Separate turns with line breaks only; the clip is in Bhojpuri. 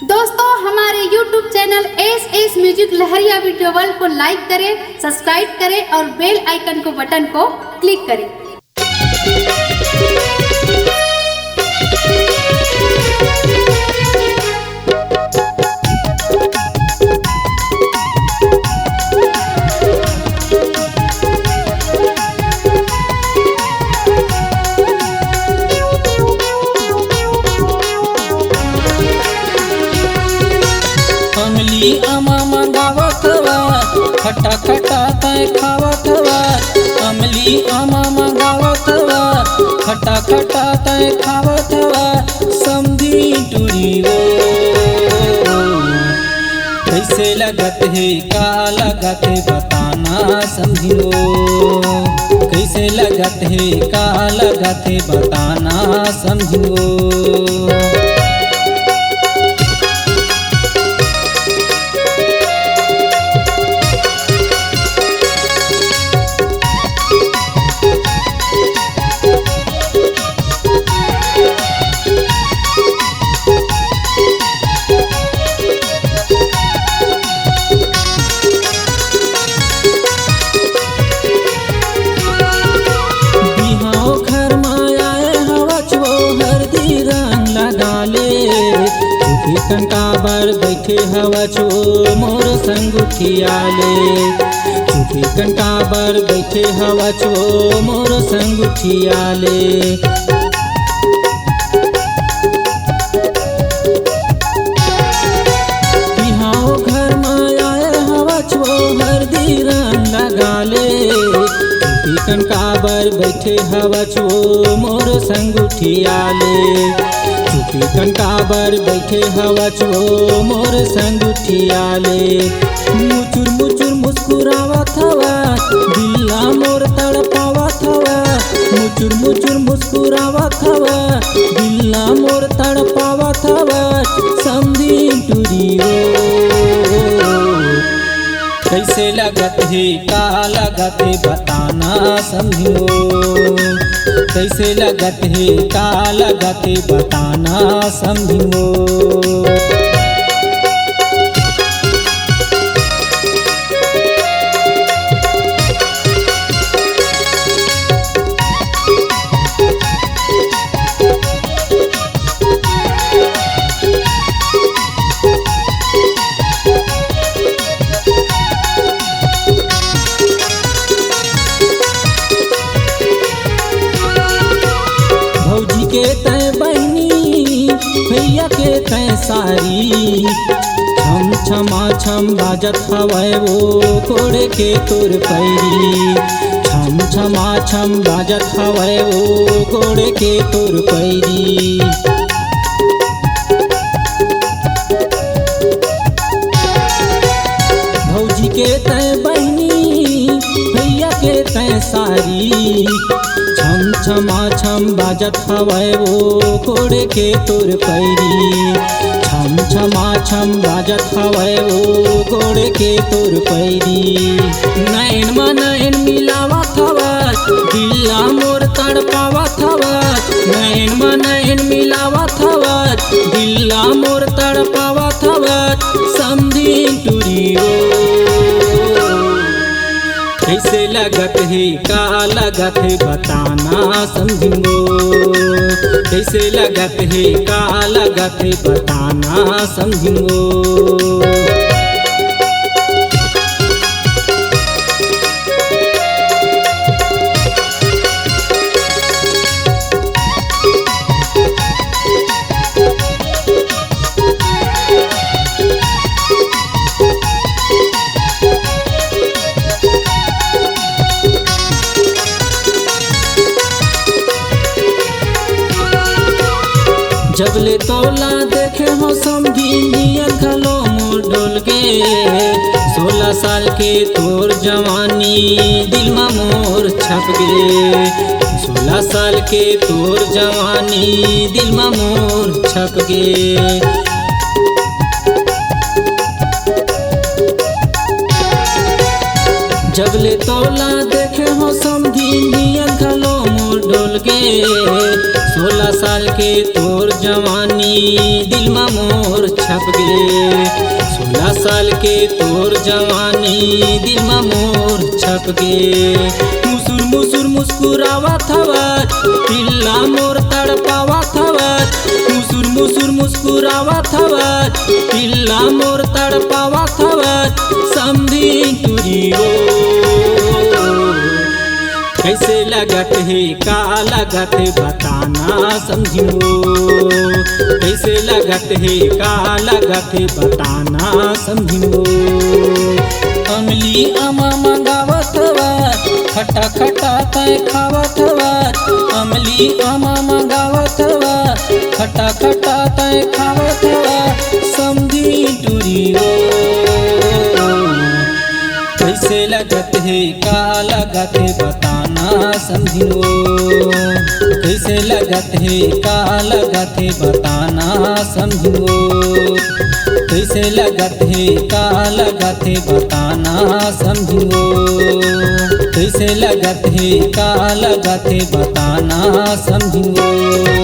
दोस्तों हमारे YouTube चैनल एस म्यूजिक लहरिया वीडियो वर्ल्ड को लाइक करें, सब्सक्राइब करें और बेल आइकन को बटन को क्लिक करें।
अमली आमा मंगावत हवा, खटा खटा तय खावत हवा। अमली आमा मंगावत हवा, खटा खटा तय खावत हवा। समझी टूरी वो कैसे लगत है, का लगत है बताना समझियो। कैसे लगत है, का लगत है बताना समझियो। कंकाबर बैठे हवा छो मोर संगुठियाले। चुकी कंकाबर बैठे हवा छो मोर संगुठियाले। बिहाओ घर में आए हवा छो हरदी रंग लगाले। चुकी कंकाबर बैठे हवा छो मोर संगुठियाले। चुकी कंकाबर बैठे हवा छो मोर संगुठियाले। मुचुर मुचुर मुस्कुरावत हवा, दिल्ला मोर तड़पावत हवा। मुचुर मुचुर मुस्कुरावत हवा, दिल्ला मोर तड़पावत हवा। समझी टूरी वो कैसे लगत है, का लगत है बताना समझियो। कैसे लगत है, का लगत है बताना समझियो। के तय बहनी भैया के तय सारी। छम छमा छम बाजत हवै वो कोड़े के तोर पैरी। छम छमा छम बाजत हवै वो कोड़े के तोर पैरी। भौजी के तय बहनी भैया के तय सारी। छम छमा छम बाजत हवै वो कोड़े के तोर पैरी। छम छमा छम बाजत हवै वो कोड़े के तोर पैरी। नैन में नैन मिलावत हवा, दिल्ला मोर तड़पावत हवा। नैन में नैन मिलावत हवा, दिल्ला मोर तड़पावत हवा। समझी टूरी वो कैसे लगत है, का लगत है बताना समझियो। कैसे लगत है, का लगत है बताना समझियो। जबले तोला देखे हो समझी नियत खलो मोर डोल गे। 16 साल के तोर जवानी दिल में मोर छप गे। 16 साल के तोर जवानी दिल में मोर छप गे। जबले तोला देखे हो समझी नियत खलो मोर डोल गे। 16 साल के तोर जवानी दिल में मोर मोर छप गे। 16 साल के तोर जवानी दिल में मोर छप गे। मुसुर मुसुर मुस्कुरावत हवत पिल्ला मोर तड़पावत हवत। मुसुर मुसुर मुस्कुरावत हवत पिल्ला मोर तड़पावत हवत। समधी तुरियो कैसे लगत है का लगत है बताना समझियो। कैसे लगत है का लगत है बताना समझियो। अमली अमा मंगावत हवत खटा खटा तय खावत हवत। अमली अमा मंगावत हवत खटा खटा तय खावत हवत। समधी टुरियो कैसे लगत है का लगत है बताना समझियो। कैसे लगत है का लगत है बताना समझियो। कैसे लगत है का लगत है बताना समझियो। कैसे लगत है का लगत है बताना समझियो।